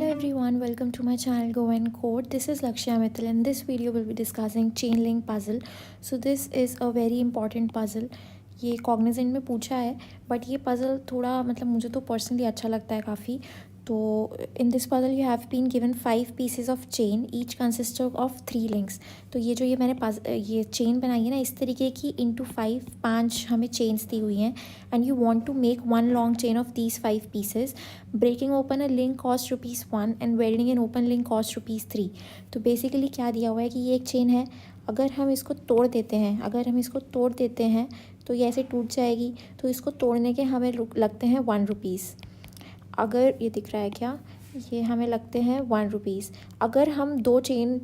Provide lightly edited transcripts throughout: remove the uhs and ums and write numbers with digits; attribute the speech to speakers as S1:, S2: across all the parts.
S1: Hello everyone, welcome to my channel Go and Code. This is Lakshya Mittal and this video will be discussing chain link puzzle. So this is a very important puzzle. ये Cognizant में पूछा है but ये puzzle थोड़ा मतलब मुझे तो personally अच्छा लगता है काफ़ी. तो in this puzzle you have been given 5 pieces of chain each consist of 3 links. तो ये जो मैंने ये चेन बनाई है ना इस तरीके की इंटू 5 हमें चेन्स दी हुई हैं and you want to make one long chain of these 5 pieces. Breaking open a link cost ₹1 and welding an open link cost ₹3. तो बेसिकली क्या दिया हुआ है कि ये एक चेन है. अगर हम इसको तोड़ देते हैं तो ये ऐसे टूट जाएगी. तो इसको तोड़ने के हमें लगते हैं ₹1. अगर ये दिख रहा है क्या, ये हमें लगते हैं ₹1. अगर हम दो चेन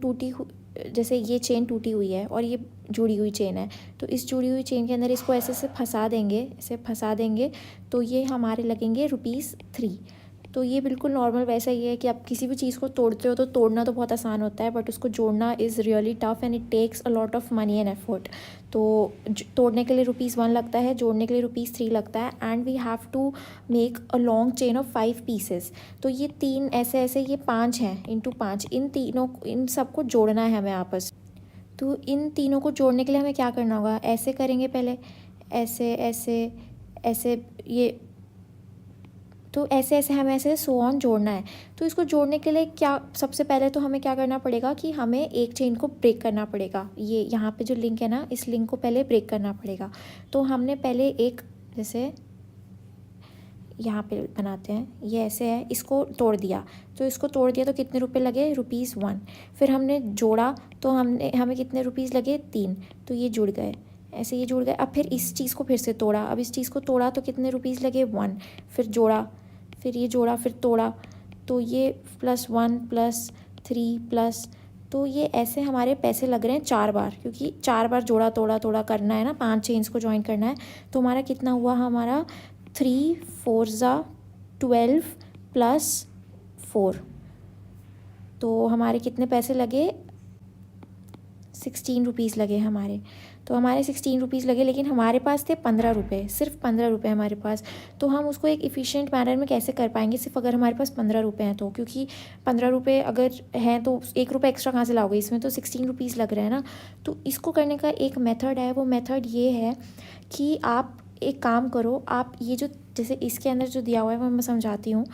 S1: जैसे ये चेन टूटी हुई है और ये जुड़ी हुई चेन है तो इस जुड़ी हुई चेन के अंदर इसको ऐसे फंसा देंगे तो ये हमारे लगेंगे ₹3. तो ये बिल्कुल नॉर्मल वैसा ही है कि आप किसी भी चीज़ को तोड़ते हो तो तोड़ना तो बहुत आसान होता है बट उसको जोड़ना is really tough and it takes a lot of money and effort. तो तोड़ने के लिए ₹1 लगता है, जोड़ने के लिए ₹3 लगता है and we have to make a long chain of 5 pieces. तो ये 3 ऐसे ये 5 हैं इंटू 5. इन सबको जोड़ना है हमें आपस. तो इन तीनों को जोड़ने के लिए हमें क्या करना होगा, ऐसे करेंगे पहले, ऐसे ये. तो ऐसे हमें ऐसे सो ऑन जोड़ना है. तो इसको जोड़ने के लिए क्या, सबसे पहले तो हमें क्या करना पड़ेगा कि हमें एक चेन को ब्रेक करना पड़ेगा. ये यहाँ पे जो लिंक है ना इस लिंक को पहले ब्रेक करना पड़ेगा. तो हमने पहले एक जैसे यहाँ पे बनाते हैं, ये ऐसे है, इसको तोड़ दिया. तो इसको तोड़ दिया तो कितने रुपए लगे, ₹1. फिर हमने जोड़ा तो हमें कितने ₹1 लगे, 3. तो ये जुड़ गए, ऐसे ये जुड़ गए. अब फिर इस चीज़ को फिर से तोड़ा, अब इस चीज़ को तोड़ा तो कितने ₹1 लगे, 1. फिर जोड़ा, फिर ये जोड़ा, फिर तोड़ा तो ये +1 +3 प्लस. तो ये ऐसे हमारे पैसे लग रहे हैं 4 बार, क्योंकि 4 बार जोड़ा तोड़ा करना है ना, 5 चेन्स को ज्वाइन करना है. तो हमारा कितना हुआ, हमारा 3 4 12 +4. तो हमारे कितने पैसे लगे, ₹16 लगे हमारे. तो हमारे ₹16 लगे लेकिन हमारे पास थे ₹15, सिर्फ ₹15 हमारे पास. तो हम उसको एक इफ़िशिएंट मैनर में कैसे कर पाएंगे सिर्फ अगर हमारे पास ₹15 हैं तो, क्योंकि ₹15 अगर हैं तो ₹1 एक्स्ट्रा कहाँ से लाओगे, इसमें तो ₹16 लग रहे हैं ना. तो इसको करने का एक मेथड है, वो मेथड ये है कि आप एक काम करो, आप ये जो जैसे इसके अंदर जो दिया हुआ है वो मैं समझाती हूँ.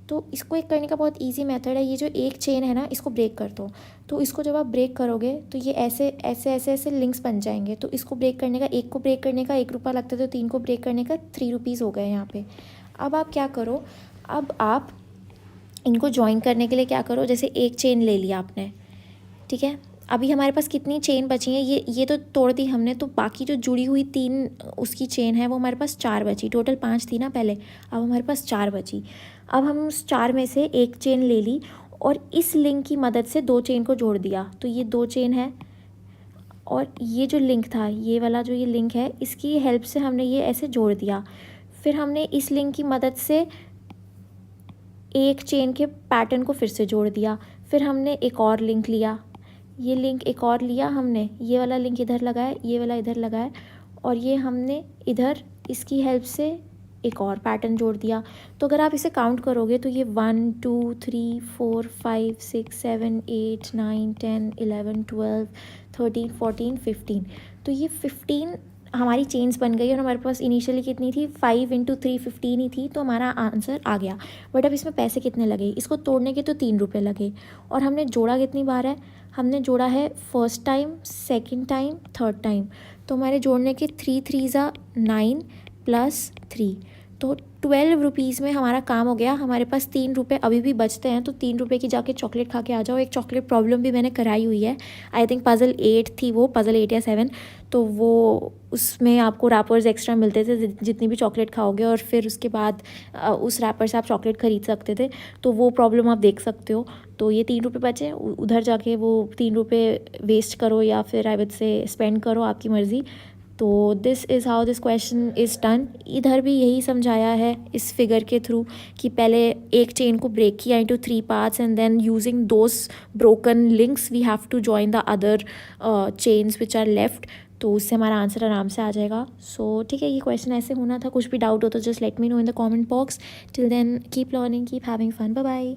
S1: तो इसको एक करने का बहुत इजी मेथड है, ये जो एक चेन है ना इसको ब्रेक कर दो. तो इसको जब आप ब्रेक करोगे तो ये ऐसे लिंक्स बन जाएंगे. तो इसको ब्रेक करने का, एक को ब्रेक करने का ₹1 लगता है तो 3 को ब्रेक करने का ₹3 हो गए यहाँ पे. अब आप क्या करो, अब आप इनको ज्वाइन करने के लिए क्या करो, जैसे एक चेन ले लिया आपने, ठीक है. अभी हमारे पास कितनी चेन बची है, ये तो तोड़ दी हमने. तो बाकी जो जुड़ी हुई 3 उसकी चेन है वो हमारे पास 4 बची. टोटल 5 थी ना पहले, अब हमारे पास 4 बची. अब हम उस 4 में से एक चेन ले ली और इस लिंक की मदद से 2 चेन को जोड़ दिया. तो ये 2 चेन है और ये जो लिंक था, ये वाला जो ये लिंक है, इसकी हेल्प से हमने ये ऐसे जोड़ दिया. फिर हमने इस लिंक की मदद से एक चेन के पैटर्न को फिर से जोड़ दिया. फिर हमने एक और लिंक लिया, ये लिंक एक और लिया हमने, ये वाला लिंक इधर लगाया, ये वाला इधर लगाया और ये हमने इधर इसकी हेल्प से एक और पैटर्न जोड़ दिया. तो अगर आप इसे काउंट करोगे तो ये 1 2 3 4 5 6 7 8 9 10 11 12 13 14 15. तो ये 15 हमारी चेन्स बन गई और हमारे पास इनिशियली कितनी थी, 5 × 3 15 ही थी. तो हमारा आंसर आ गया. बट अब इसमें पैसे कितने लगे, इसको तोड़ने के तो ₹3 लगे. और हमने जोड़ा कितनी बार है, हमने जोड़ा है first time, second time, third time. तो हमारे जोड़ने के 3 3 9 +3. तो ₹12 में हमारा काम हो गया. हमारे पास ₹3 अभी भी बचते हैं. तो ₹3 की जाके चॉकलेट खा के आ जाओ. एक चॉकलेट प्रॉब्लम भी मैंने कराई हुई है, आई थिंक पज़ल 8 थी वो, पज़ल 8 या 7. तो वो उसमें आपको रैपर्स एक्स्ट्रा मिलते थे जितनी भी चॉकलेट खाओगे और फिर उसके बाद उस रैपर से आप चॉकलेट ख़रीद सकते थे. तो वो प्रॉब्लम आप देख सकते हो. तो ये ₹3 बचे, उधर जाके वो ₹3 वेस्ट करो या फिर आई वुड से स्पेंड करो, आपकी मर्ज़ी. तो this is how this question is done. इधर भी यही समझाया है इस फिगर के थ्रू कि पहले एक चेन को ब्रेक किया into 3 parts and then using those broken links we have to join the other chains which are left. तो उससे हमारा आंसर आराम से आ जाएगा. सो ठीक है, ये क्वेश्चन ऐसे होना था. कुछ भी डाउट हो तो just let me know in the comment box. Till then keep learning, keep having fun. Bye bye.